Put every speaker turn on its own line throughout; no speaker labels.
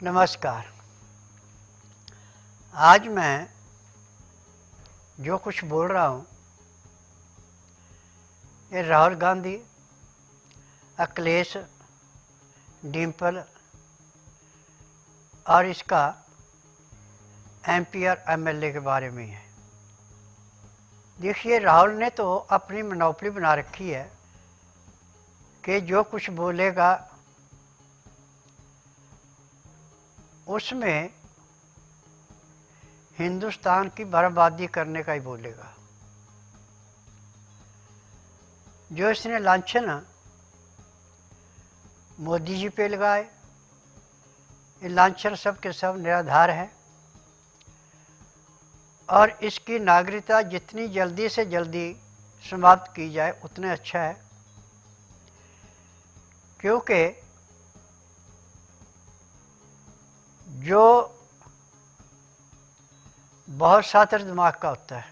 नमस्कार। आज मैं जो कुछ बोल रहा हूँ ये राहुल गांधी, अखिलेश, डिम्पल और इसका एमपी और एमएलए के बारे में है। देखिए, राहुल ने तो अपनी मोनोपोली बना रखी है कि जो कुछ बोलेगा उसमें हिंदुस्तान की बर्बादी करने का ही बोलेगा। जो इसने लांछन मोदी जी पे लगाए, ये लांछन सब के सब निराधार है और इसकी नागरिकता जितनी जल्दी से जल्दी समाप्त की जाए उतने अच्छा है, क्योंकि जो बहुत शातिर दिमाग का होता है,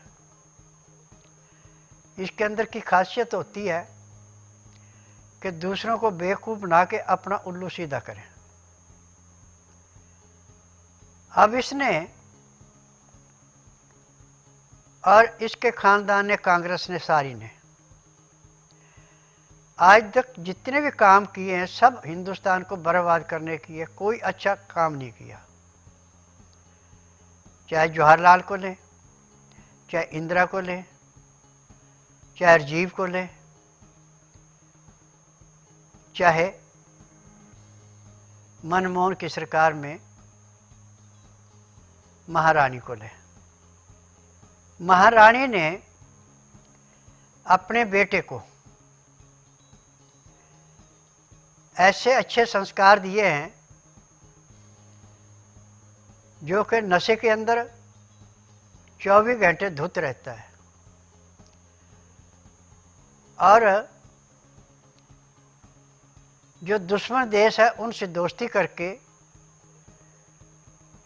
इसके अंदर की खासियत होती है कि दूसरों को बेवकूफ़ बना के अपना उल्लू सीधा करें। अब इसने और इसके ख़ानदान ने, कांग्रेस ने, सारी ने आज तक जितने भी काम किए हैं सब हिंदुस्तान को बर्बाद करने की है, कोई अच्छा काम नहीं किया। चाहे जवाहरलाल को लें, चाहे इंदिरा को लें, चाहे राजीव को लें, चाहे मनमोहन की सरकार में महारानी को लें। महारानी ने अपने बेटे को ऐसे अच्छे संस्कार दिए हैं जो कि नशे के अंदर 24 घंटे धुत रहता है और जो दुश्मन देश है उनसे दोस्ती करके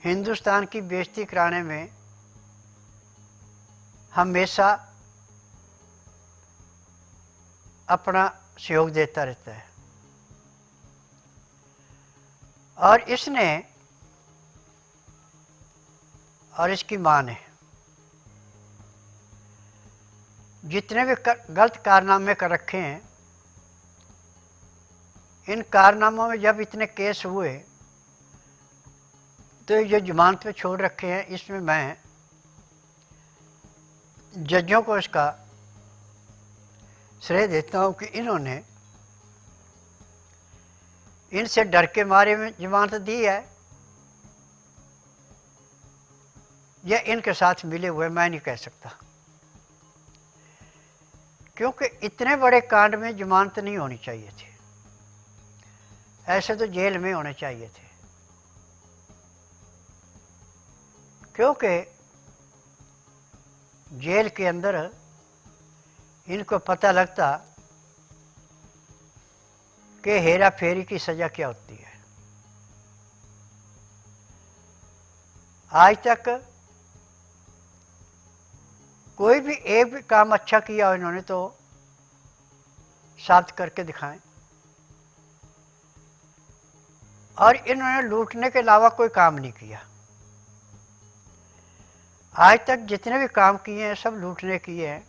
हिंदुस्तान की बेइज्जती कराने में हमेशा अपना सहयोग देता रहता है। और इसने और इसकी माँ ने जितने भी गलत कारनामे कर रखे हैं, इन कारनामों में जब इतने केस हुए तो ये जो जमानत पे छोड़ रखे हैं, इसमें मैं जजों को इसका श्रेय देता हूँ कि इन्होंने इनसे डर के मारे में जमानत दी है या इनके साथ मिले हुए, मैं नहीं कह सकता, क्योंकि इतने बड़े कांड में जमानत नहीं होनी चाहिए थी। ऐसे तो जेल में होने चाहिए थे, क्योंकि जेल के अंदर इनको पता लगता कि हेरा फेरी की सज़ा क्या होती है। आज तक कोई भी एक भी काम अच्छा किया हो इन्होंने तो साबित करके दिखाएं, और इन्होंने लूटने के अलावा कोई काम नहीं किया। आज तक जितने भी काम किए हैं सब लूटने किए हैं।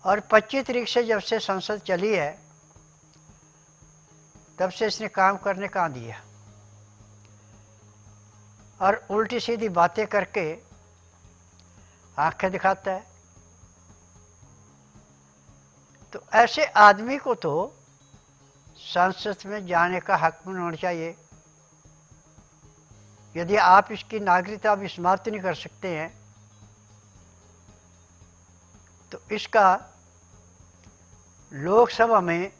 और 25 तारीख से जब से संसद चली है तब से इसने काम करने कहाँ दिया, और उल्टी सीधी बातें करके आंखें दिखाता है। तो ऐसे आदमी को तो संसद में जाने का हक नहीं होना चाहिए। यदि आप इसकी नागरिकता भी समाप्त नहीं कर सकते हैं तो इसका लोकसभा में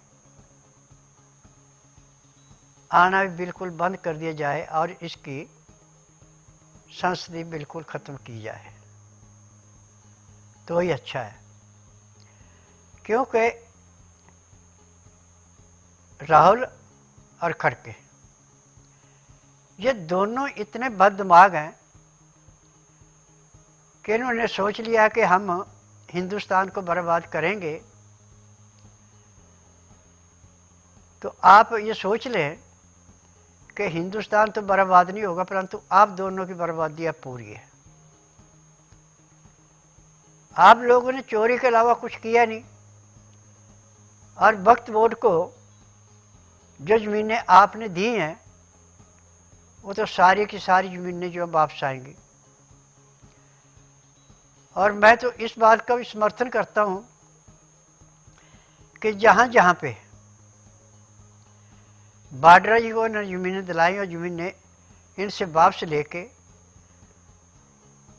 आना भी बिल्कुल बंद कर दिया जाए और इसकी संसदी बिल्कुल ख़त्म की जाए तो ही अच्छा है। क्योंकि राहुल और खड़गे ये दोनों इतने बददिमाग हैं कि इन्होंने सोच लिया कि हम हिंदुस्तान को बर्बाद करेंगे। तो आप ये सोच लें कि हिंदुस्तान तो बर्बाद नहीं होगा, परंतु आप दोनों की बर्बादी अब पूरी है। आप लोगों ने चोरी के अलावा कुछ किया नहीं, और वक्फ बोर्ड को जो ज़मीनें आपने दी हैं वो तो सारी की सारी ज़मीनें जो वापस आएंगी। और मैं तो इस बात का भी समर्थन करता हूँ कि जहाँ जहाँ पे बाड्रा जी को न ज़मीनें दिलाई और ज़मीनें इनसे वापस लेके,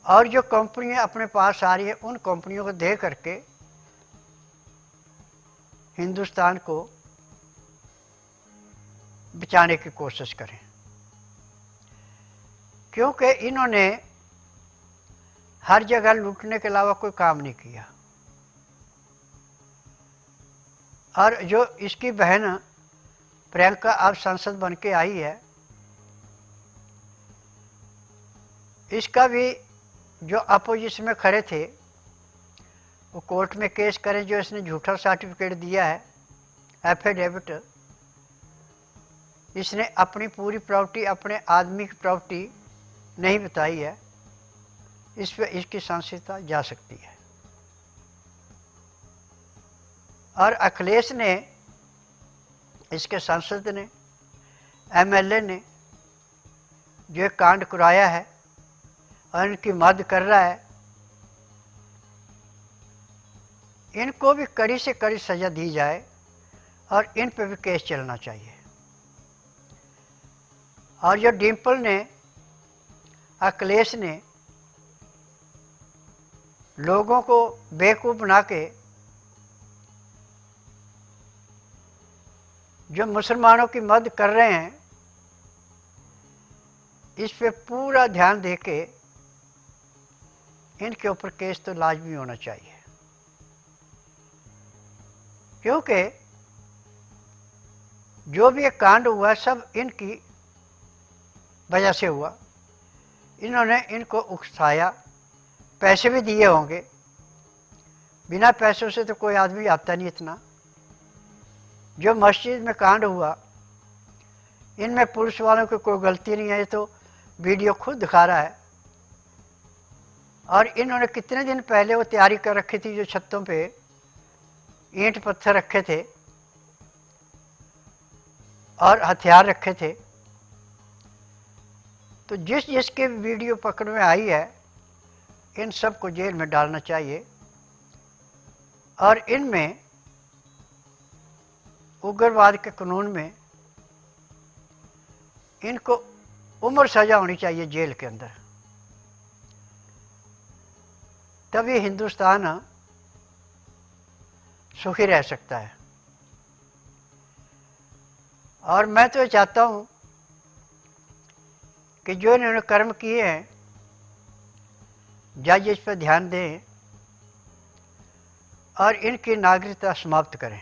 और जो कंपनियां अपने पास आ रही है उन कंपनियों को दे करके हिंदुस्तान को बचाने की कोशिश करें, क्योंकि इन्होंने हर जगह लूटने के अलावा कोई काम नहीं किया। और जो इसकी बहन प्रियंका अब संसद बन के आई है, इसका भी जो अपोजिशन में खड़े थे वो कोर्ट में केस करें। जो इसने झूठा सर्टिफिकेट दिया है, एफिडेविट, इसने अपनी पूरी प्रॉपर्टी, अपने आदमी की प्रॉपर्टी नहीं बताई है, इस पर इसकी सांसिता जा सकती है। और अखिलेश ने, इसके सांसद ने, एमएलए ने जो कांड कराया है और इनकी मदद कर रहा है, इनको भी कड़ी से कड़ी सज़ा दी जाए और इन पर भी केस चलना चाहिए। और जो डिम्पल ने, अखिलेश ने लोगों को बेवकूफ़ बना के जो मुसलमानों की मदद कर रहे हैं, इस पे पूरा ध्यान दे के इनके ऊपर केस तो लाजमी होना चाहिए, क्योंकि जो भी एक कांड हुआ सब इनकी वजह से हुआ। इन्होंने इनको उकसाया, पैसे भी दिए होंगे, बिना पैसों से तो कोई आदमी आता नहीं इतना। जो मस्जिद में कांड हुआ, इनमें पुलिस वालों की कोई गलती नहीं है, ये तो वीडियो खुद दिखा रहा है। और इन्होंने कितने दिन पहले वो तैयारी कर रखी थी, जो छतों पे ईंट पत्थर रखे थे और हथियार रखे थे। तो जिस जिसके वीडियो पकड़ में आई है, इन सब को जेल में डालना चाहिए। और इनमें उग्रवाद के कानून में इनको उम्र सज़ा होनी चाहिए जेल के अंदर, तभी हिंदुस्तान सुखी रह सकता है। और मैं तो चाहता हूँ कि जो इन्होंने कर्म किए हैं, जज इस पर ध्यान दें और इनकी नागरिकता समाप्त करें।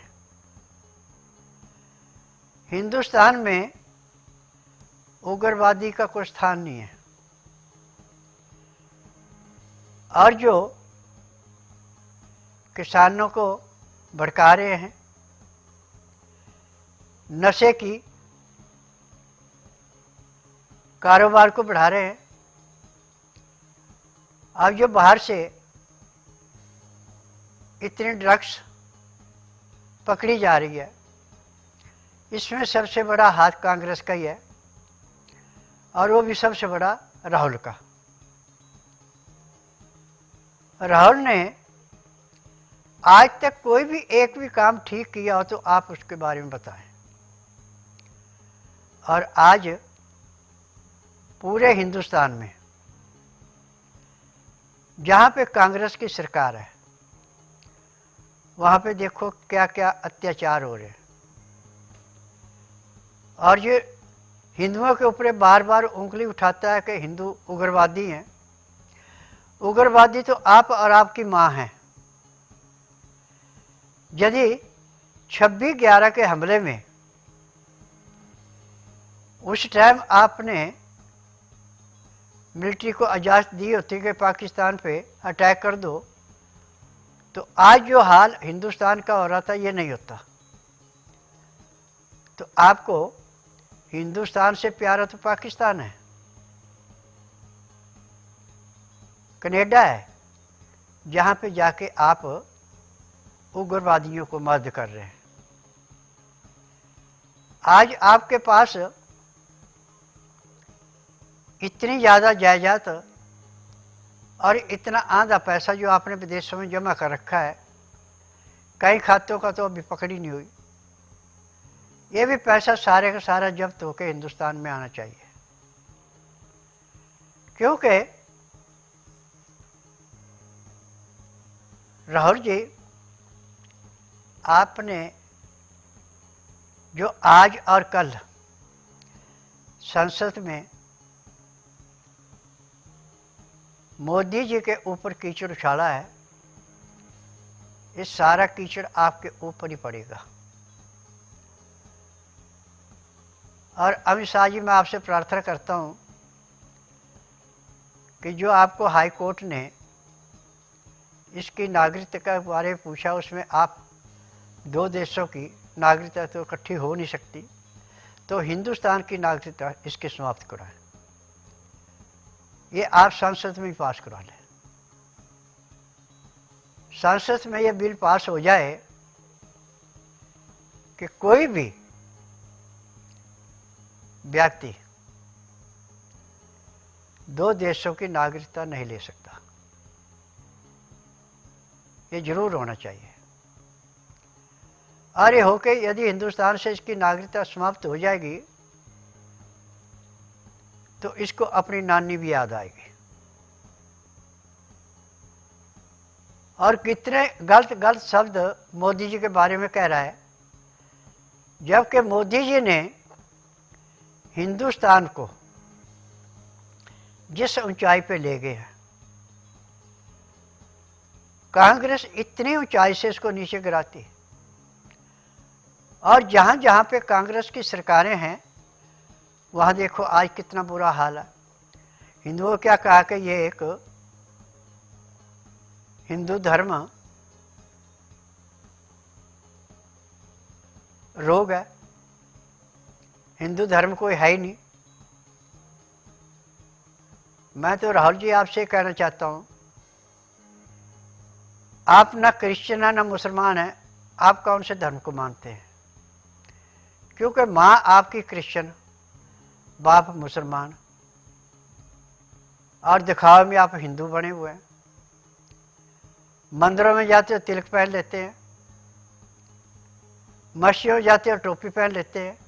हिंदुस्तान में उग्रवादी का कोई स्थान नहीं है। और जो किसानों को भड़का रहे हैं, नशे की कारोबार को बढ़ा रहे हैं, अब जो बाहर से इतनी ड्रग्स पकड़ी जा रही है, इसमें सबसे बड़ा हाथ कांग्रेस का ही है, और वो भी सबसे बड़ा राहुल का। राहुल ने आज तक कोई भी एक भी काम ठीक किया हो तो आप उसके बारे में बताएं। और आज पूरे हिंदुस्तान में जहाँ पे कांग्रेस की सरकार है, वहाँ पे देखो क्या क्या अत्याचार हो रहे हैं। और ये हिंदुओं के ऊपर बार बार उंगली उठाता है कि हिंदू उग्रवादी हैं। उग्रवादी तो आप और आपकी माँ हैं। यदि 26/11 के हमले में उस टाइम आपने मिलिट्री को इजाज़त दी होती कि पाकिस्तान पे अटैक कर दो, तो आज जो हाल हिंदुस्तान का हो रहा था ये नहीं होता। तो आपको हिंदुस्तान से प्यारा तो पाकिस्तान है, कनाडा है, जहाँ पे जाके आप उग्रवादियों को मर्द कर रहे हैं। आज आपके पास इतनी ज़्यादा जायदाद और इतना आधा पैसा जो आपने विदेशों में जमा कर रखा है, कई खातों का तो अभी पकड़ी नहीं हुई। ये भी पैसा सारे का सारा जब्त होकर हिंदुस्तान में आना चाहिए, क्योंकि राहुल जी, आपने जो आज और कल संसद में मोदी जी के ऊपर कीचड़ उछाला है, ये सारा कीचड़ आपके ऊपर ही पड़ेगा। और अमित शाह जी, मैं आपसे प्रार्थना करता हूँ कि जो आपको हाई कोर्ट ने इसकी नागरिकता के बारे में पूछा, उसमें आप दो देशों की नागरिकता तो इकट्ठी हो नहीं सकती, तो हिंदुस्तान की नागरिकता इसके समाप्त कराएं। ये आप संसद में ही पास करा लें। संसद में ये बिल पास हो जाए कि कोई भी व्यक्ति दो देशों की नागरिकता नहीं ले सकता, ये जरूर होना चाहिए। और ये होके यदि हिंदुस्तान से इसकी नागरिकता समाप्त हो जाएगी तो इसको अपनी नानी भी याद आएगी। और कितने गलत गलत शब्द मोदी जी के बारे में कह रहा है, जबकि मोदी जी ने हिंदुस्तान को जिस ऊंचाई पे ले गए हैं, कांग्रेस इतनी ऊंचाई से इसको नीचे गिराती। और जहाँ जहाँ पे कांग्रेस की सरकारें हैं वहाँ देखो आज कितना बुरा हाल है। हिंदुओं क्या कहा कि ये एक हिंदू धर्म रोग है, हिंदू धर्म कोई है ही नहीं। मैं तो राहुल जी आपसे कहना चाहता हूँ, आप ना क्रिश्चियन है ना मुसलमान है, आप कौन से धर्म को मानते हैं? क्योंकि माँ आपकी क्रिश्चियन, बाप मुसलमान, और दिखावे में आप हिंदू बने हुए हैं। मंदिरों में जाते हो तिलक पहन लेते हैं, मस्जिदों में जाते हो टोपी पहन लेते हैं,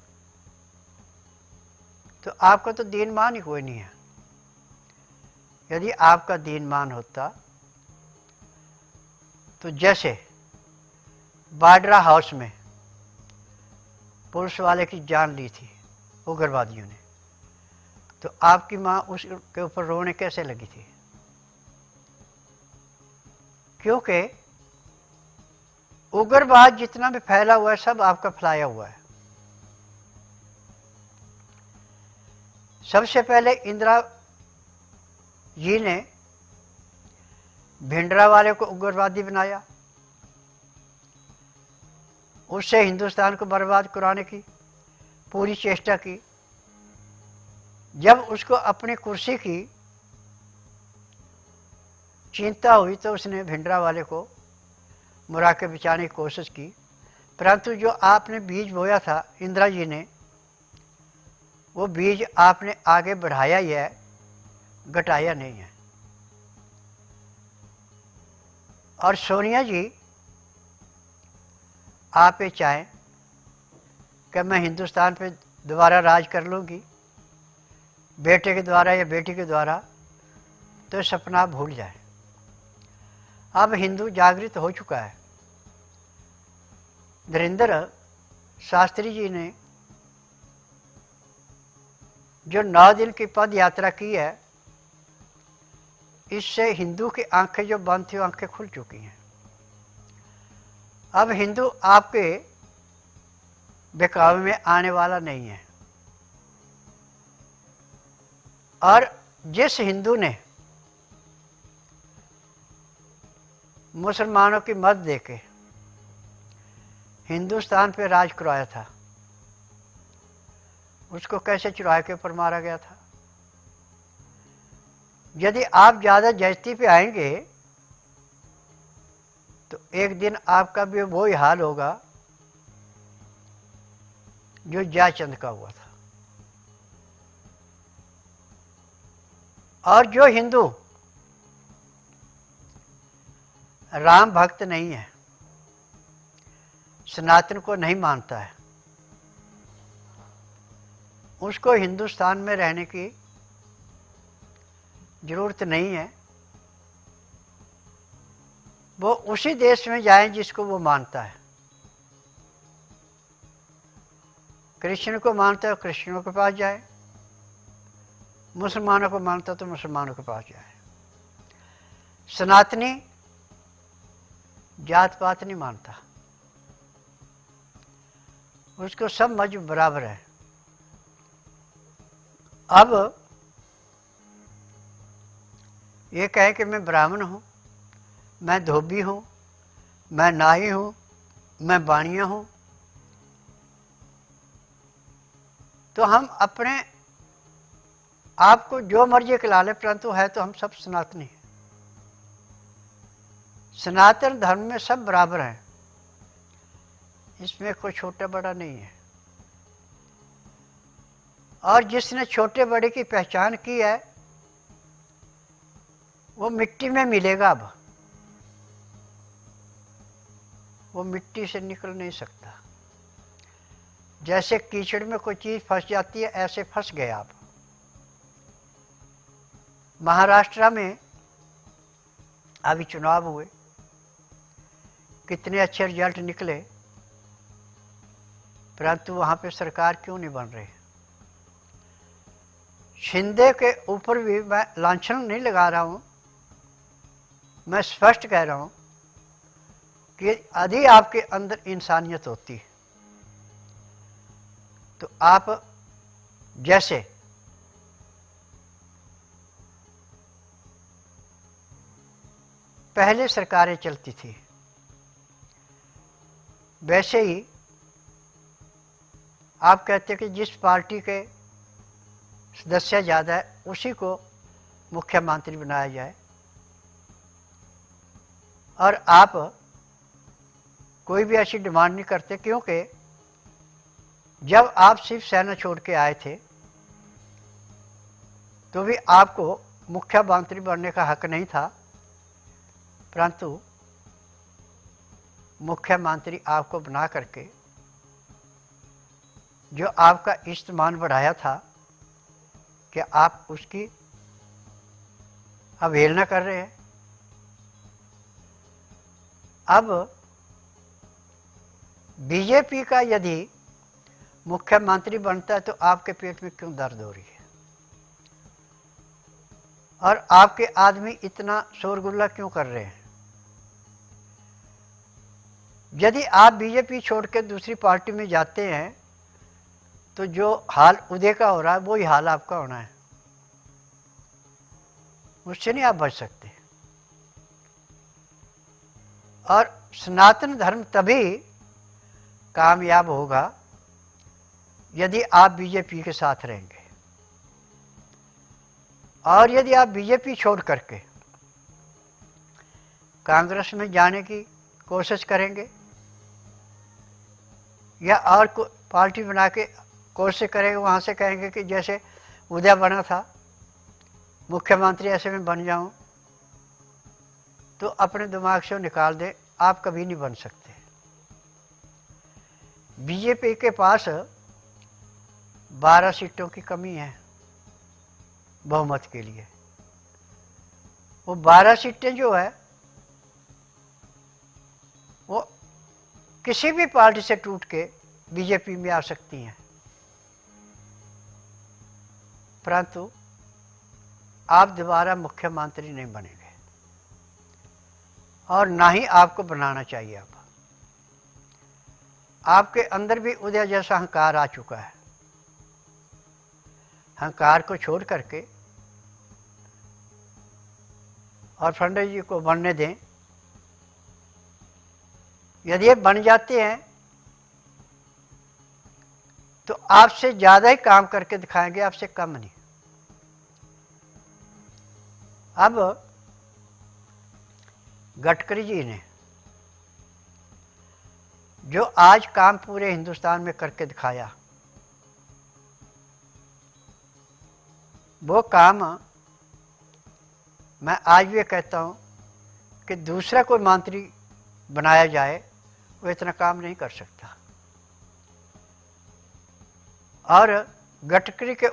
तो आपका तो दीन मान ही कोई नहीं है। यदि आपका दीन मान होता तो जैसे बाड्रा हाउस में पुलिस वाले की जान ली थी उग्रवादियों ने, तो आपकी माँ उसके ऊपर रोने कैसे लगी थी? क्योंकि उग्रवाद जितना भी फैला हुआ है सब आपका फैलाया हुआ है। सबसे पहले इंदिरा जी ने भिंडरा वाले को उग्रवादी बनाया, उससे हिंदुस्तान को बर्बाद कराने की पूरी चेष्टा की। जब उसको अपनी कुर्सी की चिंता हुई तो उसने भिंडरा वाले को मुरा के बचाने की कोशिश की, परंतु जो आपने बीज बोया था इंदिरा जी ने, वो बीज आपने आगे बढ़ाया ही है, घटाया नहीं है। और सोनिया जी, आप ये चाहें कि मैं हिंदुस्तान पे दोबारा राज कर लूँगी बेटे के द्वारा या बेटी के द्वारा, तो सपना भूल जाए। अब हिंदू जागृत हो चुका है। धीरेन्द्र शास्त्री जी ने जो 9 दिन की पद यात्रा की है, इससे हिंदू की आंखें जो बंद थी, आंखें खुल चुकी हैं। अब हिंदू आपके बहकावे में आने वाला नहीं है। और जिस हिंदू ने मुसलमानों की मदद देके हिंदुस्तान पे राज करवाया था, उसको कैसे चुराहे के ऊपर मारा गया था। यदि आप ज़्यादा ज्येष्ठी पे आएंगे तो एक दिन आपका भी वही हाल होगा जो जयचंद का हुआ था। और जो हिंदू राम भक्त नहीं है, सनातन को नहीं मानता है, उसको हिंदुस्तान में रहने की ज़रूरत नहीं है। वो उसी देश में जाए जिसको वो मानता है। कृष्ण को मानता है कृष्णों के पास जाए, मुसलमानों को मानता तो मुसलमानों के पास जाए। सनातनी जात पात नहीं मानता, उसको सब मजहब बराबर है। अब ये कहे कि मैं ब्राह्मण हूँ, मैं धोबी हूँ, मैं नाई हूँ, मैं बाणिया हूँ, तो हम अपने आप को जो मर्जी खिला ले, परंतु है तो हम सब सनातनी हैं। सनातन धर्म में सब बराबर हैं, इसमें कोई छोटा बड़ा नहीं है। और जिसने छोटे बड़े की पहचान की है वो मिट्टी में मिलेगा। अब वो मिट्टी से निकल नहीं सकता। जैसे कीचड़ में कोई चीज़ फंस जाती है, ऐसे फंस गए आप। महाराष्ट्र में अभी चुनाव हुए, कितने अच्छे रिजल्ट निकले, परंतु वहाँ पे सरकार क्यों नहीं बन रही। शिंदे के ऊपर भी मैं लांछन नहीं लगा रहा हूँ, मैं स्पष्ट कह रहा हूँ कि यदि आपके अंदर इंसानियत होती तो आप जैसे पहले सरकारें चलती थी वैसे ही आप कहते कि जिस पार्टी के सदस्य ज़्यादा है उसी को मुख्यमंत्री बनाया जाए, और आप कोई भी ऐसी डिमांड नहीं करते। क्योंकि जब आप सिर्फ सेना छोड़ के आए थे तो भी आपको मुख्यमंत्री बनने का हक नहीं था, परंतु मुख्यमंत्री आपको बना करके जो आपका इस्तेमाल बढ़ाया था, कि आप उसकी अवहेलना कर रहे हैं। अब बीजेपी का यदि मुख्यमंत्री बनता है तो आपके पेट में क्यों दर्द हो रही है, और आपके आदमी इतना शोरगुल्ला क्यों कर रहे हैं। यदि आप बीजेपी छोड़ के दूसरी पार्टी में जाते हैं तो जो हाल उदय का हो रहा है वही हाल आपका होना है, उससे नहीं आप बच सकते। और सनातन धर्म तभी कामयाब होगा यदि आप बीजेपी के साथ रहेंगे। और यदि आप बीजेपी छोड़ करके कांग्रेस में जाने की कोशिश करेंगे या और को पार्टी बना के कोशिश करेंगे, वहाँ से कहेंगे कि जैसे उदय बना था मुख्यमंत्री ऐसे में बन जाऊं, तो अपने दिमाग से निकाल दें, आप कभी नहीं बन सकते। बीजेपी के पास 12 सीटों की कमी है बहुमत के लिए। वो 12 सीटें जो है वो किसी भी पार्टी से टूट के बीजेपी में आ सकती हैं, परंतु आप दोबारा मुख्यमंत्री नहीं बनेंगे और ना ही आपको बनाना चाहिए। अब आपके अंदर भी उदय जैसा अहंकार आ चुका है। अहंकार को छोड़ करके और फडणवीस जी को बनने दें। यदि ये बन जाते हैं तो आपसे ज़्यादा ही काम करके दिखाएंगे, आपसे कम नहीं। अब गडकरी जी ने जो आज काम पूरे हिंदुस्तान में करके दिखाया, वो काम मैं आज भी कहता हूँ कि दूसरा कोई मंत्री बनाया जाए वो इतना काम नहीं कर सकता। और गडकरी के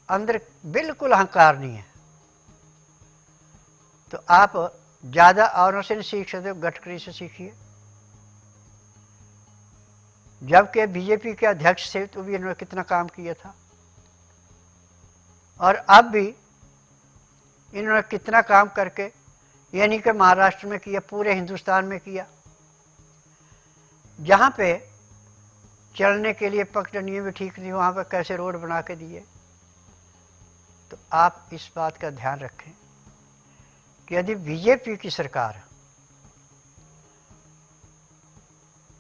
अंदर बिल्कुल अहंकार नहीं है। तो आप ज़्यादा औरों से नहीं सीख सकते हो, गडकरी से सीखिए। जबकि बीजेपी के अध्यक्ष थे तो भी इन्होंने कितना काम किया था, और अब भी इन्होंने कितना काम करके, यानी कि महाराष्ट्र में किया, पूरे हिंदुस्तान में किया। जहाँ पे चलने के लिए पगडंडियाँ भी ठीक थी, वहाँ पर कैसे रोड बना के दिए। तो आप इस बात का ध्यान रखें कि यदि बीजेपी की सरकार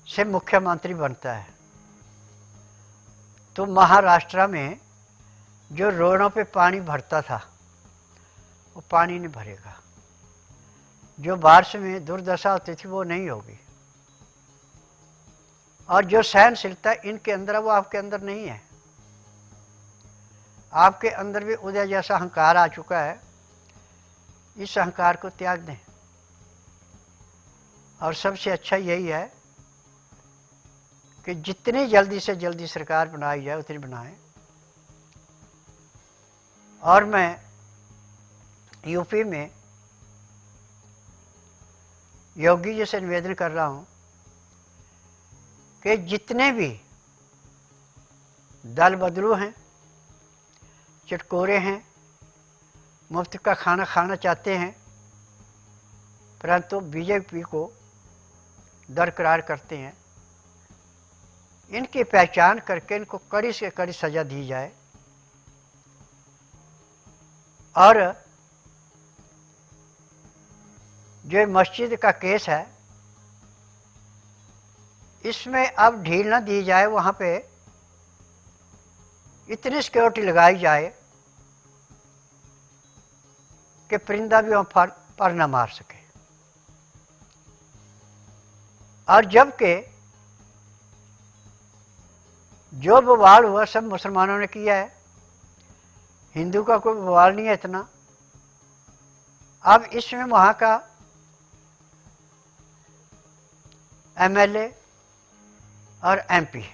से मुख्यमंत्री बनता है तो महाराष्ट्र में जो रोडों पे पानी भरता था वो पानी नहीं भरेगा, जो बारिश में दुर्दशा होती थी वो नहीं होगी, और जो सहनशीलता इनके अंदर है वो आपके अंदर नहीं है। आपके अंदर भी उदय जैसा अहंकार आ चुका है। इस अहंकार को त्याग दें, और सबसे अच्छा यही है कि जितनी जल्दी से जल्दी सरकार बनाई जाए उतनी बनाएं। और मैं यूपी में योगी जी से निवेदन कर रहा हूँ कि जितने भी दल बदलू हैं, चटकोरे हैं, मुफ्त का खाना खाना चाहते हैं परंतु बीजेपी को दरकिरार करते हैं, इनकी पहचान करके इनको कड़ी से कड़ी सज़ा दी जाए। और जो मस्जिद का केस है इसमें अब ढील न दी जाए, वहाँ पे इतनी सिक्योरिटी लगाई जाए कि परिंदा भी वहाँ पर न मार सके। और जबकि जो बवाल हुआ सब मुसलमानों ने किया है, हिंदू का कोई बवाल नहीं है इतना। अब इसमें वहाँ का एमएलए और एमपी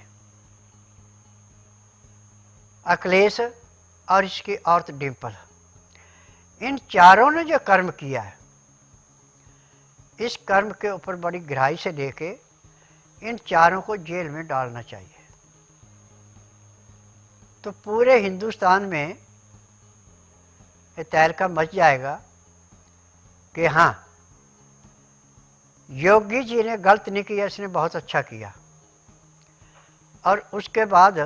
अखिलेश और इसकी औरत डिम्पल, इन चारों ने जो कर्म किया है, इस कर्म के ऊपर बड़ी गहराई से लेके इन चारों को जेल में डालना चाहिए। तो पूरे हिंदुस्तान में ये तहलका मच जाएगा कि हाँ, योगी जी ने गलत नहीं किया, इसने बहुत अच्छा किया। और उसके बाद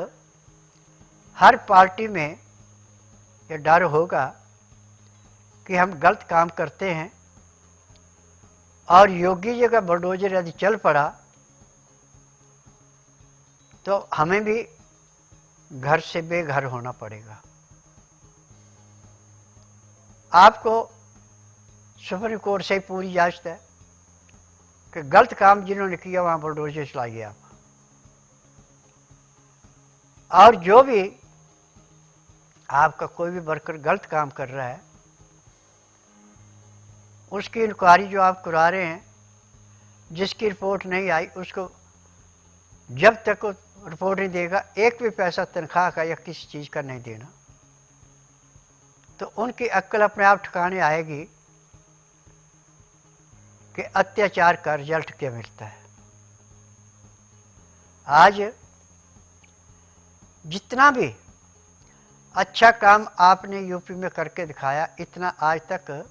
हर पार्टी में ये डर होगा कि हम गलत काम करते हैं, और योगी जी का बुलडोजर यदि चल पड़ा तो हमें भी घर से बेघर होना पड़ेगा। आपको सुप्रीम कोर्ट से पूरी इजाज़त है कि गलत काम जिन्होंने किया वहाँ बुलडोजर चलाइए आप। और जो भी आपका कोई भी वर्कर गलत काम कर रहा है उसकी इंक्वायरी जो आप करा रहे हैं, जिसकी रिपोर्ट नहीं आई उसको जब तक रिपोर्ट नहीं देगा एक भी पैसा तनख्वाह का या किसी चीज़ का नहीं देना। तो उनकी अक्ल अपने आप ठिकाने आएगी कि अत्याचार का रिजल्ट क्या मिलता है। आज जितना भी अच्छा काम आपने यूपी में करके दिखाया, इतना आज तक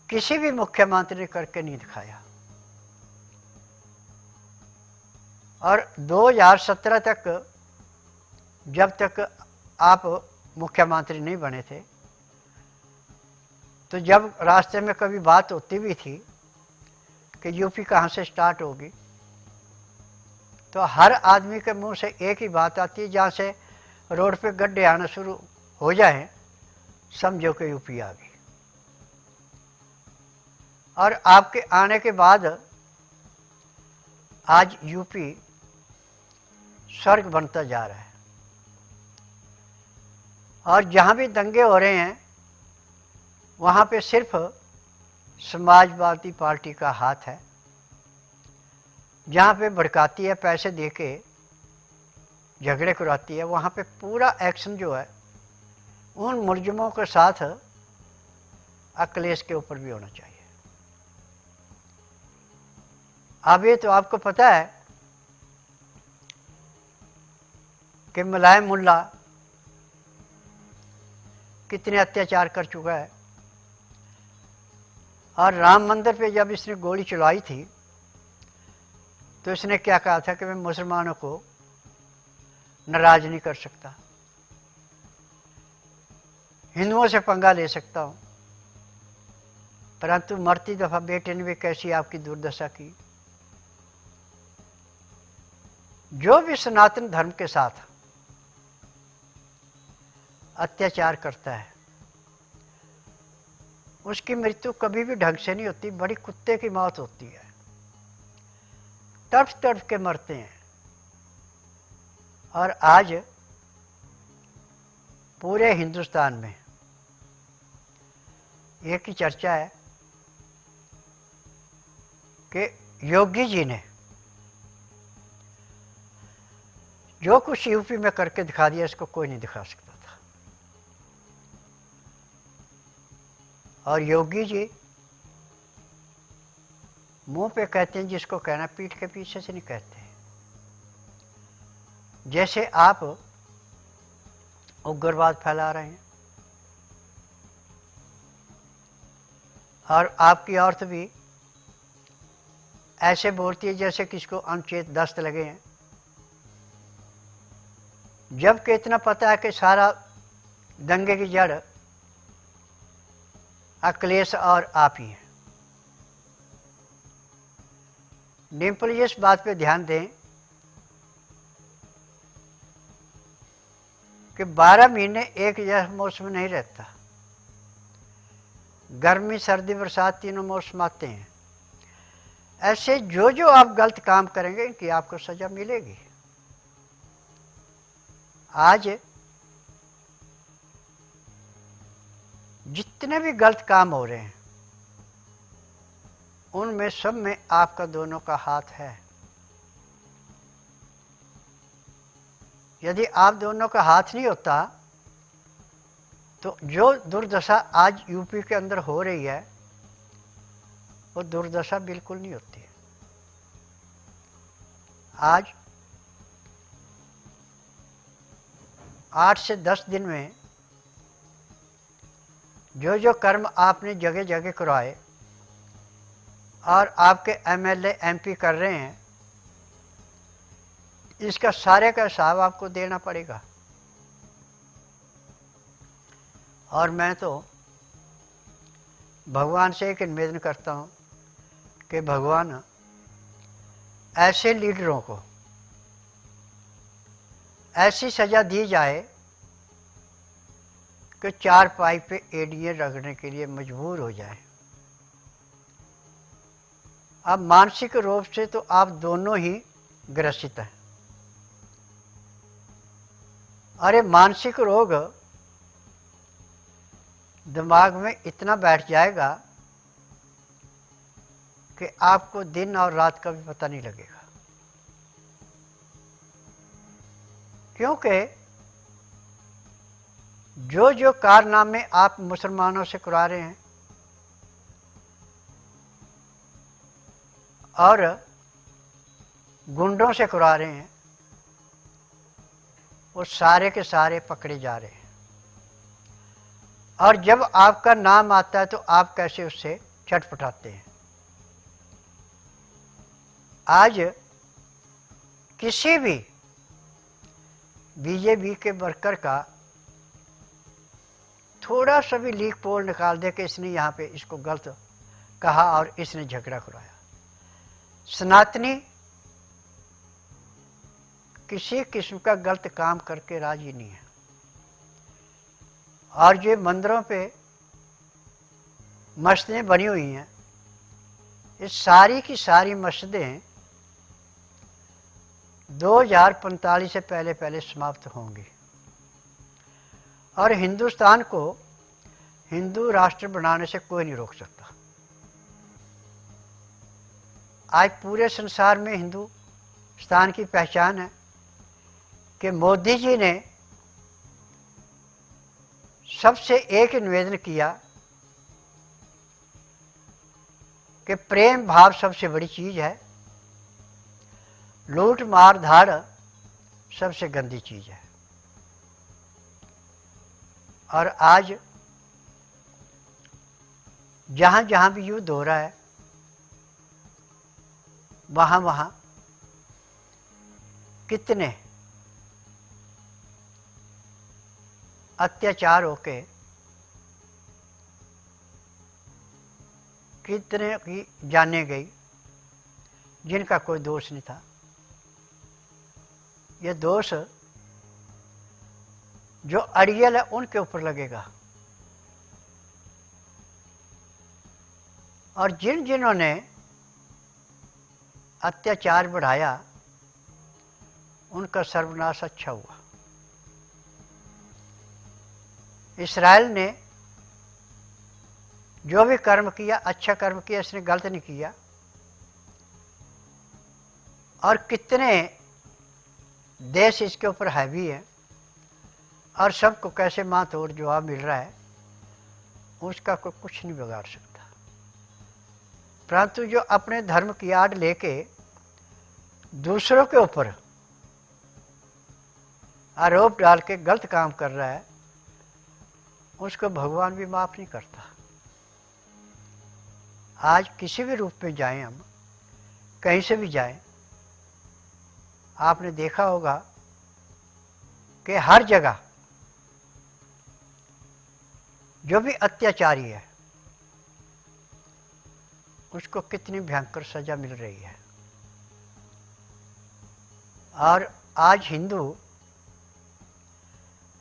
किसी भी मुख्यमंत्री ने करके नहीं दिखाया। और 2017 तक जब तक आप मुख्यमंत्री नहीं बने थे, तो जब रास्ते में कभी बात होती भी थी कि यूपी कहाँ से स्टार्ट होगी, तो हर आदमी के मुंह से एक ही बात आती है, जहाँ से रोड पे गड्ढे आना शुरू हो जाए समझो कि यूपी आ गई। और आपके आने के बाद आज यूपी स्वर्ग बनता जा रहा है। और जहाँ भी दंगे हो रहे हैं वहाँ पे सिर्फ समाजवादी पार्टी का हाथ है। जहाँ पे भड़काती है, पैसे देके झगड़े कराती है, वहाँ पे पूरा एक्शन जो है उन मुलजिमों के साथ अखिलेश के ऊपर भी होना चाहिए। अब ये तो आपको पता है कि मुलायम मुल्ला कितने अत्याचार कर चुका है। और राम मंदिर पे जब इसने गोली चलाई थी तो इसने क्या कहा था कि मैं मुसलमानों को नाराज नहीं कर सकता, हिंदुओं से पंगा ले सकता हूँ। परंतु मरती दफा बेटे ने भी कैसी आपकी दुर्दशा की। जो भी सनातन धर्म के साथ अत्याचार करता है उसकी मृत्यु कभी भी ढंग से नहीं होती, बड़ी कुत्ते की मौत होती है, तड़फ तड़फ के मरते हैं। और आज पूरे हिंदुस्तान में एक ही चर्चा है कि योगी जी ने जो कुछ यूपी में करके दिखा दिया इसको कोई नहीं दिखा सकता था। और योगी जी मुंह पे कहते हैं जिसको कहना, पीठ के पीछे से नहीं कहते। जैसे आप उग्रवाद फैला रहे हैं और आपकी औरत भी ऐसे बोलती है जैसे किसको अनुचित दस्त लगे हैं, जबकि इतना पता है कि सारा दंगे की जड़ अखिलेश और आप ही हैं। डिम्पल जी इस बात पे ध्यान दें कि 12 महीने एक जैसा मौसम नहीं रहता। गर्मी सर्दी बरसात तीनों मौसम आते हैं। ऐसे जो जो आप गलत काम करेंगे इनकी आपको सजा मिलेगी। आज जितने भी गलत काम हो रहे हैं उनमें सब में आपका दोनों का हाथ है। यदि आप दोनों का हाथ नहीं होता तो जो दुर्दशा आज यूपी के अंदर हो रही है वो दुर्दशा बिल्कुल नहीं होती। आज 8 से 10 दिन में जो जो कर्म आपने जगह जगह करवाए और आपके एमएलए एमपी कर रहे हैं इसका सारे का हिसाब आपको देना पड़ेगा। और मैं तो भगवान से एक निवेदन करता हूँ कि भगवान ऐसे लीडरों को ऐसी सजा दी जाए कि 4 पाई पे एड़ियाँ रगड़ने के लिए मजबूर हो जाए। अब मानसिक रूप से तो आप दोनों ही ग्रसित हैं। अरे मानसिक रोग दिमाग में इतना बैठ जाएगा कि आपको दिन और रात का भी पता नहीं लगेगा। क्योंकि जो जो कारनामे आप मुसलमानों से करा रहे हैं और गुंडों से करा रहे हैं वो सारे के सारे पकड़े जा रहे हैं। और जब आपका नाम आता है तो आप कैसे उससे छटपटाते हैं। आज किसी भी बीजेपी के वर्कर का थोड़ा सा भी लीक पोल निकाल दे कि इसने यहाँ पे इसको गलत कहा और इसने झगड़ा कराया, सनातनी किसी किस्म का गलत काम करके राजी नहीं है। और जो मंदिरों पे मस्जिदें बनी हुई हैं, ये सारी की सारी मस्जिदें 2045 से पहले पहले समाप्त होंगी और हिंदुस्तान को हिंदू राष्ट्र बनाने से कोई नहीं रोक सकता। आज पूरे संसार में हिंदुस्तान की पहचान है कि मोदी जी ने सबसे एक निवेदन किया कि प्रेम भाव सबसे बड़ी चीज़ है, लूट मार धाड़ सबसे गंदी चीज़ है। और आज जहाँ जहाँ भी युद्ध हो रहा है, वहाँ वहाँ कितने अत्याचार होके कितने की जाने गई जिनका कोई दोष नहीं था। ये दोष जो अड़ियल है उनके ऊपर लगेगा। और जिन्होंने अत्याचार बढ़ाया उनका सर्वनाश अच्छा हुआ। इस्राएल ने जो भी कर्म किया, अच्छा कर्म किया, इसने गलत नहीं किया। और कितने देश इसके ऊपर हैवी हैं और सबको कैसे माँ तोड़ जवाब मिल रहा है, उसका कोई कुछ नहीं बिगाड़ सकता। परंतु जो अपने धर्म की आड़ लेके दूसरों के ऊपर आरोप डाल के गलत काम कर रहा है, उसको भगवान भी माफ़ नहीं करता। आज किसी भी रूप में जाएं, हम कहीं से भी जाएं, आपने देखा होगा कि हर जगह जो भी अत्याचारी है उसको कितनी भयंकर सजा मिल रही है। और आज हिंदू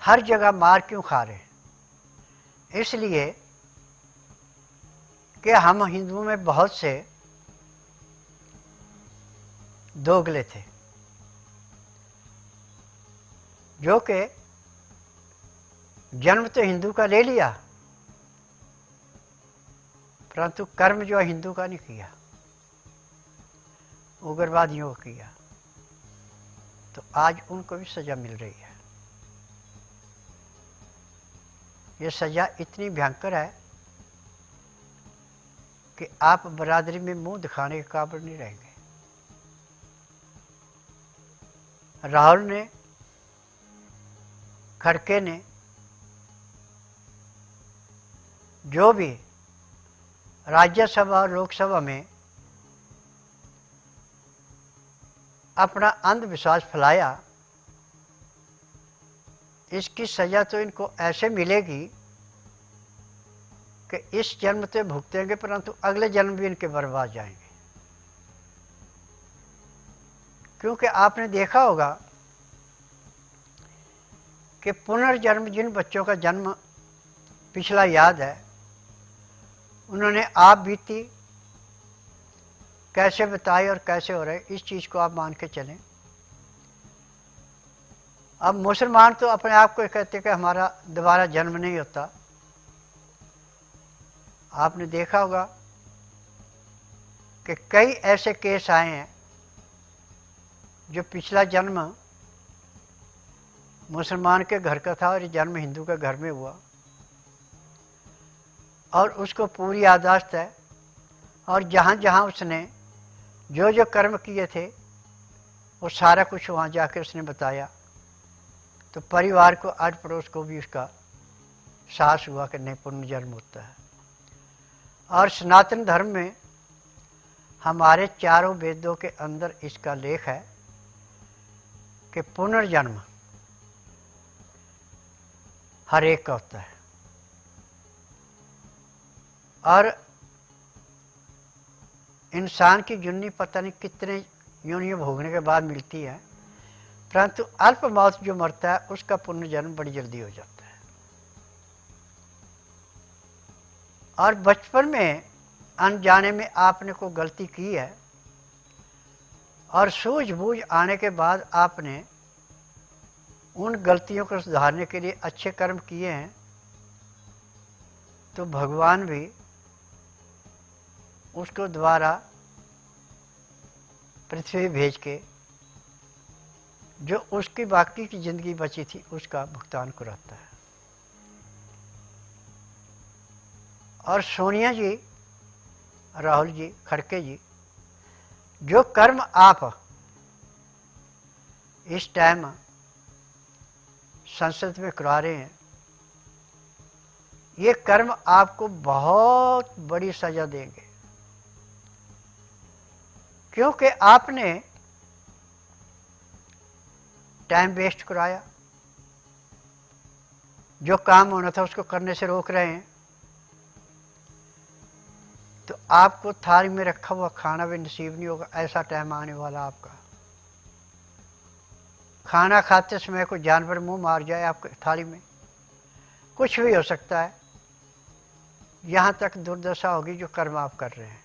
हर जगह मार क्यों खा रहे हैं? इसलिए कि हम हिंदुओं में बहुत से दोगले थे जो कि जन्म तो हिंदू का ले लिया, परंतु कर्म जो हिंदू का नहीं किया, उग्रवादियों को किया, तो आज उनको भी सजा मिल रही है। ये सजा इतनी भयंकर है कि आप बरादरी में मुंह दिखाने के काबिल नहीं रहेंगे। राहुल ने, खड़के ने, जो भी राज्यसभा और लोकसभा में अपना अंधविश्वास फैलाया, इसकी सज़ा तो इनको ऐसे मिलेगी कि इस जन्म तो भुगतेंगे, परंतु अगले जन्म भी इनके बर्बाद जाएंगे। क्योंकि आपने देखा होगा कि पुनर्जन्म, जिन बच्चों का जन्म पिछला याद है, उन्होंने आप बीती कैसे बताई और कैसे हो रहे, इस चीज़ को आप मान के चलें। अब मुसलमान तो अपने आप को कहते कि हमारा दोबारा जन्म नहीं होता। आपने देखा होगा कि कई ऐसे केस आए हैं जो पिछला जन्म मुसलमान के घर का था और ये जन्म हिंदू के घर में हुआ, और उसको पूरी याददाश्त है, और जहाँ जहाँ उसने जो जो कर्म किए थे वो सारा कुछ वहाँ जाकर उसने बताया। तो परिवार को, आस पड़ोस को भी उसका साहस हुआ कि नहीं, पुनर्जन्म होता है। और सनातन धर्म में हमारे चारों वेदों के अंदर इसका लेख है कि पुनर्जन्म हर एक का होता है। और इंसान की जुन्नी पता नहीं कितने योनियों भोगने के बाद मिलती है, परंतु अल्प मौत जो मरता है उसका पुनर्जन्म बड़ी जल्दी हो जाता है। और बचपन में अनजाने में आपने कोई गलती की है और सूझबूझ आने के बाद आपने उन गलतियों को सुधारने के लिए अच्छे कर्म किए हैं, तो भगवान भी उसको द्वारा पृथ्वी भेज के जो उसकी बाकी की ज़िंदगी बची थी उसका भुगतान कराता है। और सोनिया जी, राहुल जी, खड़के जी, जो कर्म आप इस टाइम संसद में करा रहे हैं, ये कर्म आपको बहुत बड़ी सजा देंगे, क्योंकि आपने टाइम वेस्ट कराया, जो काम होना था उसको करने से रोक रहे हैं, तो आपको थाली में रखा हुआ खाना भी नसीब नहीं होगा। ऐसा टाइम आने वाला आपका। खाना खाते समय कोई जानवर मुंह मार जाए आपके थाली में, कुछ भी हो सकता है। यहाँ तक दुर्दशा होगी जो कर्म आप कर रहे हैं।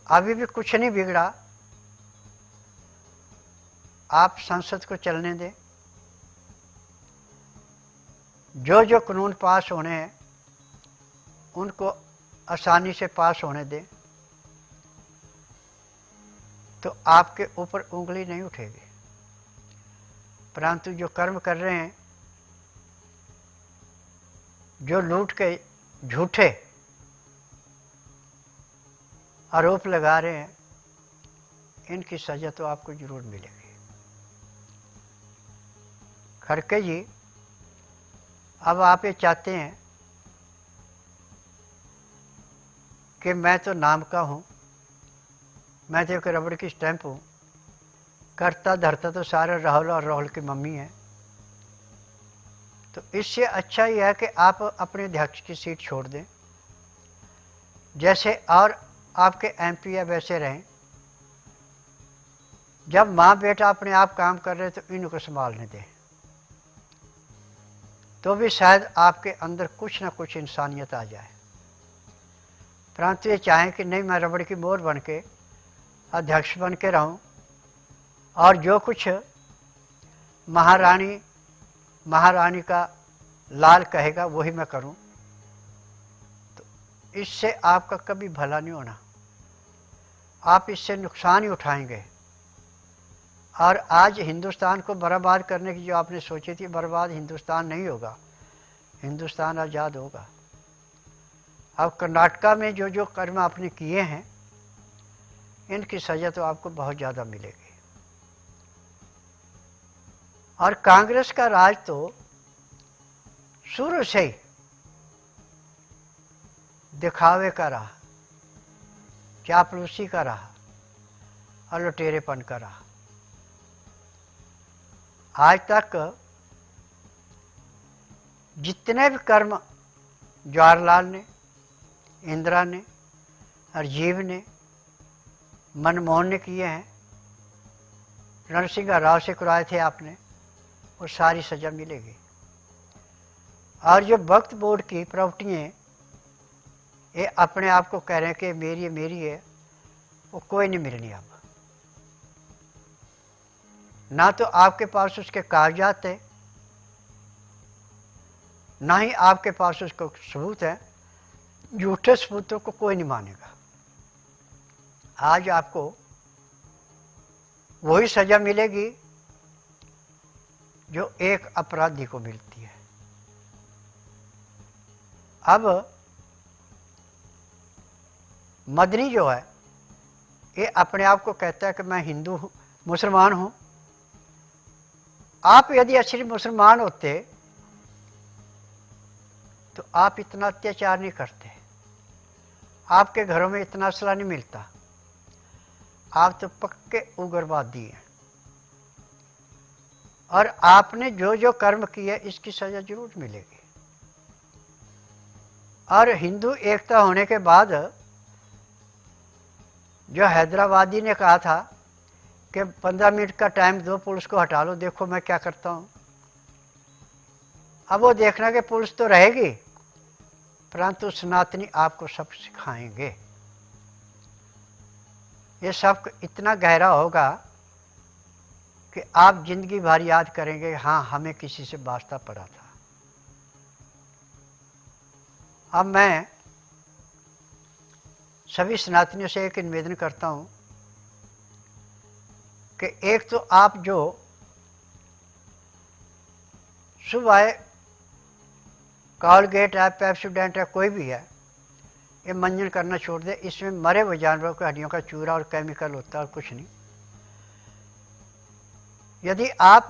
अभी भी कुछ नहीं बिगड़ा, आप संसद को चलने दें, जो जो कानून पास होने हैं उनको आसानी से पास होने दें, तो आपके ऊपर उंगली नहीं उठेगी। परंतु जो कर्म कर रहे हैं, जो लूट के झूठे आरोप लगा रहे हैं, इनकी सजा तो आपको जरूर मिलेगी। खड़के जी, अब आप ये चाहते हैं कि मैं तो नाम का हूँ, मैं तो एक रबड़ की स्टैंप हूँ, करता धरता तो सारा राहुल और राहुल की मम्मी है। तो इससे अच्छा ही है कि आप अपने अध्यक्ष की सीट छोड़ दें, जैसे और आपके एमपी है वैसे रहें। जब माँ बेटा अपने आप काम कर रहे तो इनको संभालने दें, तो भी शायद आपके अंदर कुछ ना कुछ इंसानियत आ जाए। परंतु ये चाहें कि नहीं, मैं रबड़ की मोर बन के अध्यक्ष बन के रहूं और जो कुछ महारानी का लाल कहेगा वही मैं करूं, तो इससे आपका कभी भला नहीं होना। आप इससे नुकसान ही उठाएंगे। और आज हिंदुस्तान को बर्बाद करने की जो आपने सोची थी, बर्बाद हिंदुस्तान नहीं होगा, हिंदुस्तान आज़ाद होगा। अब कर्नाटका में जो जो कर्म आपने किए हैं, इनकी सज़ा तो आपको बहुत ज़्यादा मिलेगी। और कांग्रेस का राज तो शुरू से ही दिखावे का रहा, चापलूसी का रहा और लुटेरेपन का रहा। आज तक जितने भी कर्म जवाहरलाल ने, इंदिरा ने, राजीव ने, मनमोहन ने किए हैं, रणसिंह राव से कराए थे आपने, वो सारी सज़ा मिलेगी। और जो वक्फ बोर्ड की प्रॉपर्टियाँ ये अपने आप को कह रहे हैं कि मेरी है, वो कोई नहीं मिलनी। अब ना तो आपके पास उसके कागजात है, ना ही आपके पास उसको सबूत है। झूठे सबूतों को कोई नहीं मानेगा। आज आपको वही सज़ा मिलेगी जो एक अपराधी को मिलती है। अब मदनी जो है, ये अपने आप को कहता है कि मैं हिंदू हूँ, मुसलमान हूँ। आप यदि असली मुसलमान होते तो आप इतना अत्याचार नहीं करते, आपके घरों में इतना असला नहीं मिलता। आप तो पक्के उग्रवादी हैं। और आपने जो जो कर्म किए इसकी सज़ा जरूर मिलेगी। और हिंदू एकता होने के बाद जो हैदराबादी ने कहा था कि 15 मिनट का टाइम दो, पुलिस को हटा लो, देखो मैं क्या करता हूँ। अब वो देखना कि पुलिस तो रहेगी, परंतु सनातनी आपको सब सिखाएंगे। ये सब इतना गहरा होगा कि आप जिंदगी भर याद करेंगे, हाँ हमें किसी से वास्ता पड़ा था। अब मैं सभी सनातनियों से एक निवेदन करता हूँ कि एक तो आप जो सुबह कॉलगेट है, पेप्सोडेंट है, कोई भी है, ये मंजन करना छोड़ दे। इसमें मरे हुए जानवरों की हड्डियों का चूरा और केमिकल होता है और कुछ नहीं। यदि आप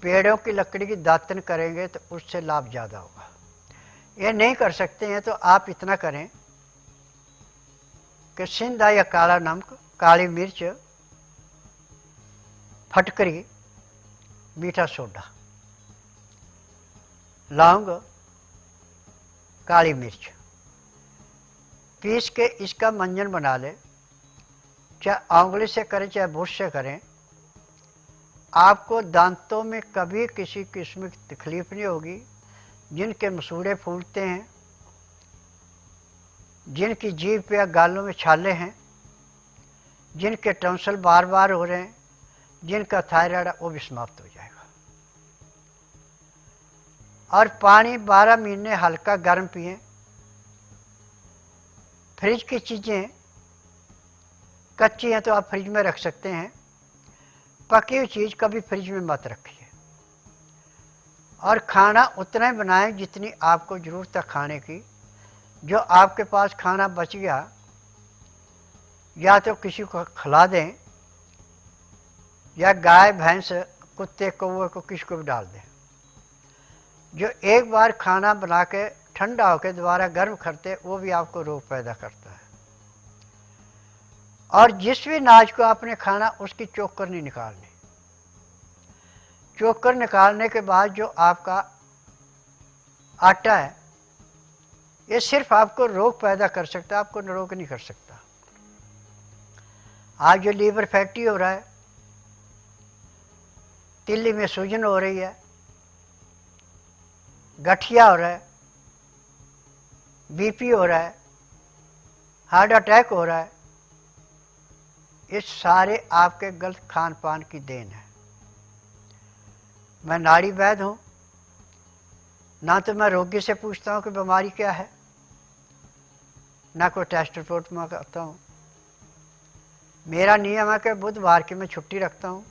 पेड़ों की लकड़ी की दातन करेंगे तो उससे लाभ ज़्यादा होगा। ये नहीं कर सकते हैं तो आप इतना करें कि सिंधा या काला नमक, काली मिर्च, फटकरी, मीठा सोडा, लौंग, काली मिर्च पीस के इसका मंजन बना लें। चाहे उंगली से करें चाहे ब्रश से करें, आपको दांतों में कभी किसी किस्म की तकलीफ नहीं होगी। जिनके मसूड़े फूलते हैं, जिनकी जीभ पे या गालों में छाले हैं, जिनके टॉन्सिल बार बार हो रहे हैं, जिनका थायराइड है, वो भी समाप्त हो जाएगा। और पानी 12 महीने हल्का गर्म पिएं। फ्रिज की चीज़ें कच्ची हैं तो आप फ्रिज में रख सकते हैं, पकी हुई चीज़ कभी फ्रिज में मत रखिए। और खाना उतना ही बनाएं जितनी आपको ज़रूरत है खाने की। जो आपके पास खाना बच गया, या तो किसी को खिला दें या गाय भैंस कुत्ते कौवे को किसी को भी डाल दें। जो एक बार खाना बना के ठंडा होकर दोबारा गर्म करते, वो भी आपको रोग पैदा करता है। और जिस भी अनाज को आपने खाना, उसकी चोकर नहीं निकालनी। चोकर निकालने के बाद जो आपका आटा है, ये सिर्फ आपको रोग पैदा कर सकता है, आपको निरोग नहीं कर सकता। आज जो लीवर फैटी हो रहा है, तिल्ली में सूजन हो रही है, गठिया हो रहा है, बीपी हो रहा है, हार्ट अटैक हो रहा है, ये सारे आपके गलत खान पान की देन है। मैं नाड़ी वैद्य हूँ, ना तो मैं रोगी से पूछता हूँ कि बीमारी क्या है, ना कोई टेस्ट रिपोर्ट में करता हूँ। मेरा नियम है कि बुधवार की मैं छुट्टी रखता हूँ,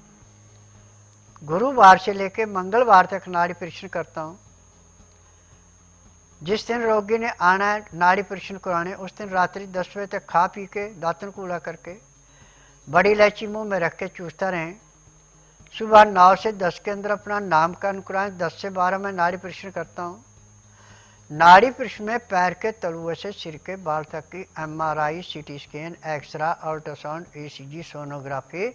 गुरुवार से लेकर मंगलवार तक नाड़ी परीक्षण करता हूँ। जिस दिन रोगी ने आना है नाड़ी परीक्षण कराने, उस दिन रात्रि 10 बजे तक खा पी के दातन कूड़ा करके बड़ी इलायची मुंह में रख के चूसता रहें। सुबह 9 से 10 के अंदर अपना नामकरण कराएं। 10 से 12 में नाड़ी परीक्षण करता हूँ। नाड़ी परीक्षण में पैर के तलुए से सिर के बाल तक की MRI, CT scan, x-ray, ultrasound, ECG, sonography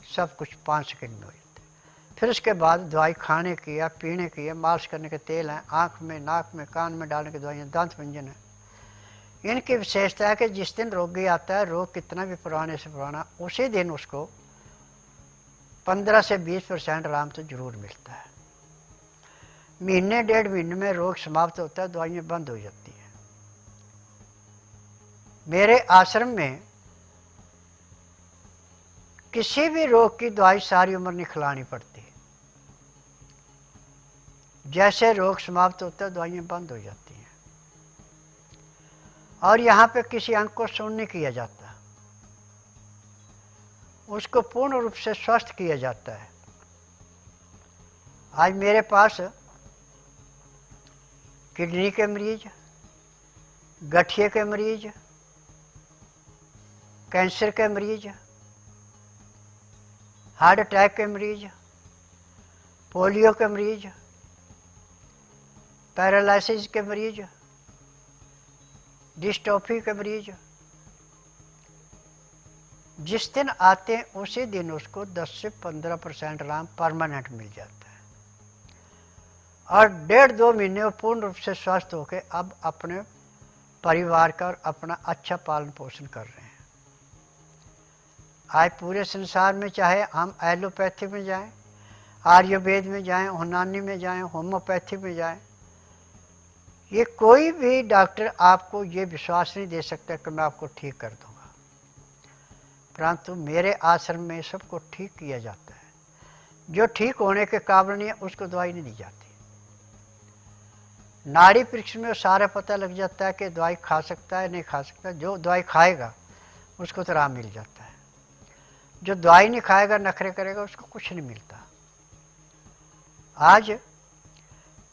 सब कुछ 5 सेकंड में हो जाता है। फिर उसके बाद दवाई खाने की या पीने की है, मालिश करने के तेल हैं, आँख में, नाक में, कान में डालने की दवाइयाँ, दांत मंजन है। इनकी विशेषता है कि जिस दिन रोगी आता है, रोग कितना भी पुराने से पुराना, उसी दिन उसको 15 से 20% आराम तो जरूर मिलता है। महीने 1.5 महीने में रोग समाप्त होता है, दवाइयाँ बंद हो जाती हैं। मेरे आश्रम में किसी भी रोग की दवाई सारी उम्र नहीं खिलानी पड़ती। जैसे रोग समाप्त होता है, दवाइयाँ बंद हो जाती हैं। और यहाँ पे किसी अंग को सुन्न नहीं किया जाता, उसको पूर्ण रूप से स्वस्थ किया जाता है। आज मेरे पास किडनी के मरीज, गठिए के मरीज, कैंसर के मरीज, हार्ट अटैक के मरीज, पोलियो के मरीज, पैरालिसिस के मरीज, डिस्ट्रोफी के मरीज, जिस दिन आते हैं उसी दिन उसको 10 से 15% आराम परमानेंट मिल जाता है। और 1.5-2 महीने वो पूर्ण रूप से स्वस्थ होकर अब अपने परिवार का और अपना अच्छा पालन पोषण कर रहे हैं। आज पूरे संसार में चाहे हम एलोपैथी में जाएं, आयुर्वेद में जाएं, यूनानी में जाएं, होम्योपैथी में जाएं, ये कोई भी डॉक्टर आपको ये विश्वास नहीं दे सकता कि मैं आपको ठीक कर दूंगा। परंतु मेरे आश्रम में सबको ठीक किया जाता है। जो ठीक होने के काबिल नहीं है उसको दवाई नहीं दी जाती। नाड़ी परीक्षण में सारा पता लग जाता है कि दवाई खा सकता है नहीं खा सकता। जो दवाई खाएगा उसको तो आराम मिल जाता है, जो दवाई नहीं खाएगा नखरे करेगा उसको कुछ नहीं मिलता। आज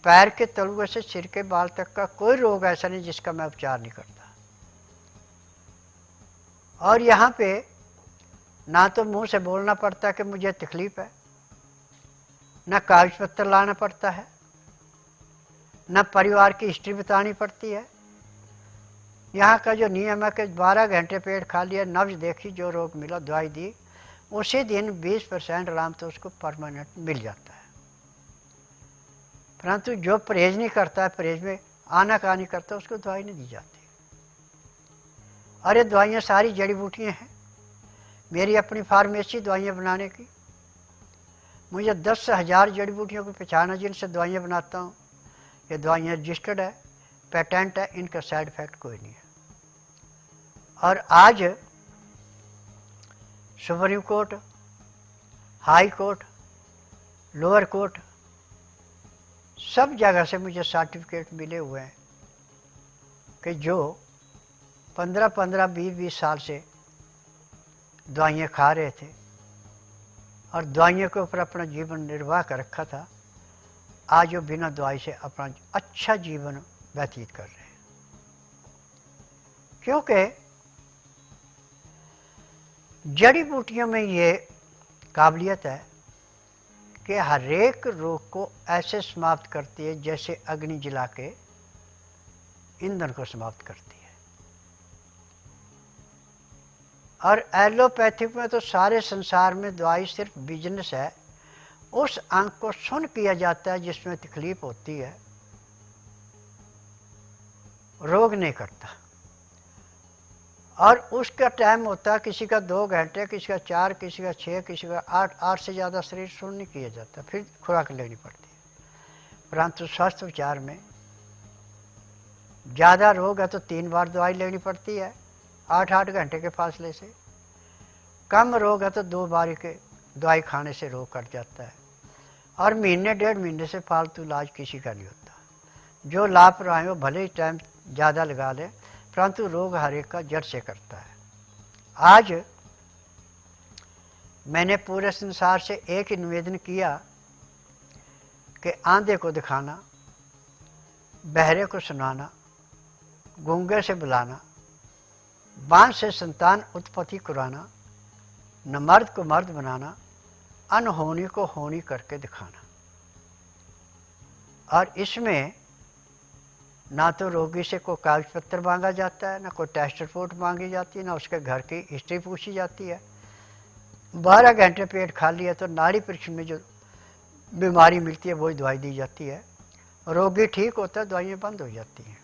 पैर के तलुए से सिर के बाल तक का कोई रोग ऐसा नहीं जिसका मैं उपचार नहीं करता। और यहाँ पे ना तो मुंह से बोलना पड़ता है कि मुझे तकलीफ है, ना कागज पत्र लाना पड़ता है, न परिवार की हिस्ट्री बतानी पड़ती है। यहाँ का जो नियम है कि 12 घंटे पेट खा लिया, नब्ज देखी, जो रोग मिला दवाई दी, उसी दिन 20% आराम तो उसको परमानेंट मिल जाता है। परंतु जो परहेज नहीं करता है, परहेज में आनाकानी करता है, उसको दवाई नहीं दी जाती। अरे दवाइयाँ सारी जड़ी बूटियाँ हैं। मेरी अपनी फार्मेसी दवाइयाँ बनाने की, मुझे 10,000 जड़ी बूटियों की पहचान है जिनसे दवाइयाँ बनाता हूँ। ये दवाइयाँ रजिस्टर्ड है, पेटेंट है, इनका साइड इफेक्ट कोई नहीं है। और आज supreme court, high court, lower court, सब जगह से मुझे सर्टिफिकेट मिले हुए हैं कि जो 15-15, 20-20 साल से दवाइयाँ खा रहे थे और दवाइयों के ऊपर अपना जीवन निर्वाह कर रखा था, आज वो बिना दवाई से अपना अच्छा जीवन व्यतीत कर रहे हैं। क्योंकि जड़ी बूटियों में ये काबिलियत है कि हर एक रोग को ऐसे समाप्त करती है जैसे अग्नि जला के ईंधन को समाप्त करती है। और एलोपैथिक में तो सारे संसार में दवाई सिर्फ बिजनेस है। उस अंग को सुन किया जाता है जिसमें तकलीफ होती है, रोग नहीं करता। और उसका टाइम होता है किसी का 2 घंटे, किसी का 4, किसी का 6, किसी का 8 से ज़्यादा शरीर सुन नहीं किया जाता, फिर खुराक लेनी पड़ती है। परंतु स्वास्थ्य उपचार में ज़्यादा रोग है तो 3 बार दवाई लेनी पड़ती है 8-8 घंटे के फासले से। कम रोग है तो 2 बार के दवाई खाने से रोग कट जाता है। और महीने 1.5 महीने से फालतू इलाज किसी का नहीं होता। जो लापरवाह है वो भले ही टाइम ज़्यादा लगा ले, परंतु रोग हर एक का जड़ से करता है। आज मैंने पूरे संसार से एक ही निवेदन किया कि आंधे को दिखाना, बहरे को सुनाना, गूंगे से बुलाना, बांझ से संतान उत्पत्ति कराना, न मर्द को मर्द बनाना, अनहोनी को होनी करके दिखाना। और इसमें ना तो रोगी से कोई कागज पत्र मांगा जाता है, ना कोई टेस्ट रिपोर्ट मांगी जाती है, ना उसके घर की हिस्ट्री पूछी जाती है। 12 घंटे पेट खाली है तो नाड़ी परीक्षण में जो बीमारी मिलती है वही दवाई दी जाती है। रोगी ठीक होता है, दवाइयाँ बंद हो जाती हैं।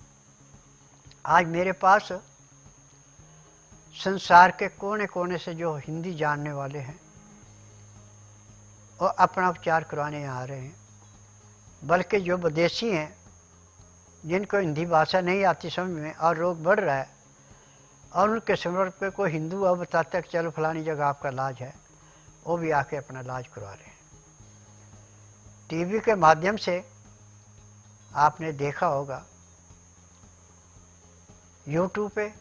आज मेरे पास संसार के कोने कोने से जो हिंदी जानने वाले हैं वो अपना उपचार करवाने आ रहे हैं। बल्कि जो विदेशी हैं जिनको हिंदी भाषा नहीं आती समझ में और रोग बढ़ रहा है और उनके संपर्क पे कोई हिंदू अब बताता है कि चलो फलानी जगह आपका इलाज है, वो भी आके अपना इलाज करवा रहे हैं। टीवी के माध्यम से आपने देखा होगा, यूट्यूब पे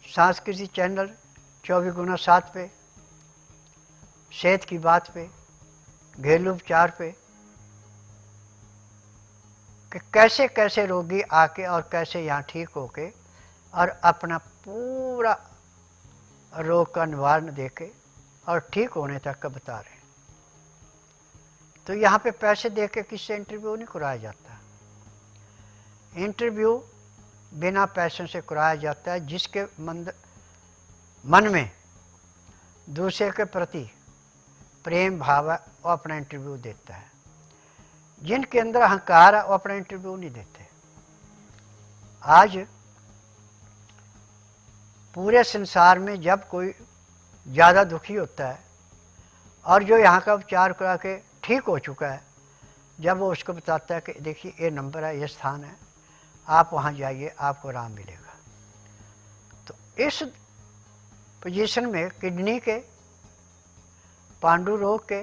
सांस्कृतिक चैनल 24x7 पे, सेहत की बात पे, घरेलू उपचार पे, कि कैसे कैसे रोगी आके और कैसे यहाँ ठीक होके और अपना पूरा रोग का निवारण देके और ठीक होने तक का बता रहे हैं। तो यहाँ पे पैसे देके किससे इंटरव्यू नहीं कराया जाता। इंटरव्यू बिना पैसों से कराया जाता है। जिसके मन में दूसरे के प्रति प्रेम भाव है वो अपना इंटरव्यू देता है। जिनके अंदर अहंकार है वो अपना इंटरव्यू नहीं देते। आज पूरे संसार में जब कोई ज़्यादा दुखी होता है और जो यहाँ का उपचार करा के ठीक हो चुका है, जब वो उसको बताता है कि देखिए ये नंबर है, ये स्थान है, आप वहाँ जाइए, आपको आराम मिलेगा। तो इस पोजीशन में किडनी के, पांडु रोग के,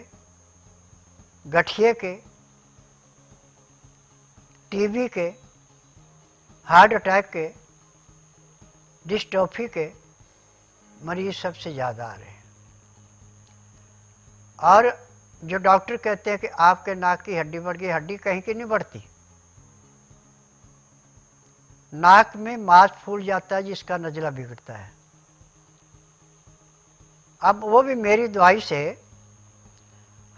गठिए के, टीबी के, हार्ट अटैक के, डिस्ट्रोफी के मरीज सबसे ज़्यादा आ रहे हैं। और जो डॉक्टर कहते हैं कि आपके नाक की हड्डी बढ़ गई, हड्डी कहीं की नहीं बढ़ती। नाक में मांस फूल जाता है जिसका नज़ला बिगड़ता है। अब वो भी मेरी दवाई से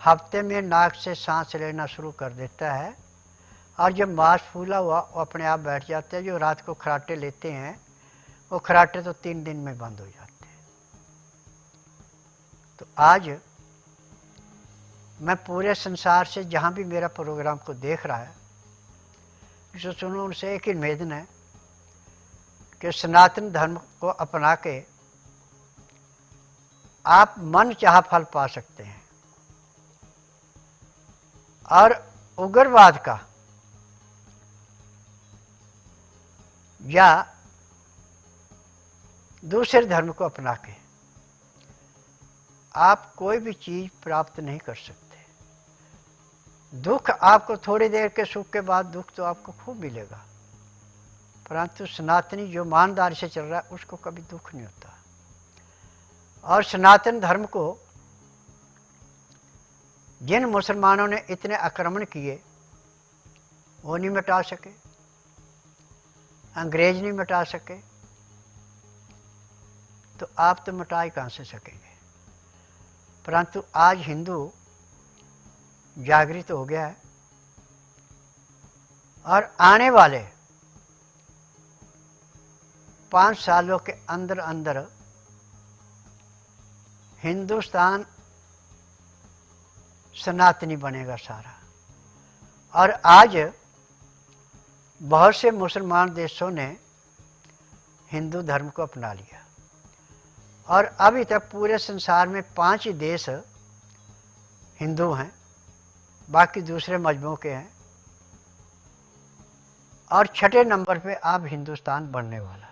हफ्ते में नाक से सांस लेना शुरू कर देता है, और जब मांस फूला हुआ वो अपने आप बैठ जाते हैं। जो रात को खराटे लेते हैं वो खराटे तो 3 दिन में बंद हो जाते हैं। तो आज मैं पूरे संसार से जहाँ भी मेरा प्रोग्राम को देख रहा है, जो सुनो उनसे एक ही निवेदन है कि सनातन धर्म को अपना के आप मन चाहा फल पा सकते हैं। और उग्रवाद का या दूसरे धर्म को अपना के आप कोई भी चीज प्राप्त नहीं कर सकते। दुख आपको थोड़ी देर के सुख के बाद दुख तो आपको खूब मिलेगा, परंतु सनातनी जो ईमानदारी से चल रहा है उसको कभी दुख नहीं होता। और सनातन धर्म को जिन मुसलमानों ने इतने आक्रमण किए वो नहीं मिटा सके, अंग्रेज नहीं मिटा सके, तो आप तो मिटा ही कहाँ से सकेंगे। परंतु आज हिंदू जागृत हो गया है और आने वाले 5 सालों के अंदर अंदर हिंदुस्तान सनातनी बनेगा सारा। और आज बहुत से मुसलमान देशों ने हिंदू धर्म को अपना लिया, और अभी तक पूरे संसार में 5 ही देश हिंदू हैं, बाकी दूसरे मजहबों के हैं। और 6ठे नंबर पे अब हिंदुस्तान बनने वाला है।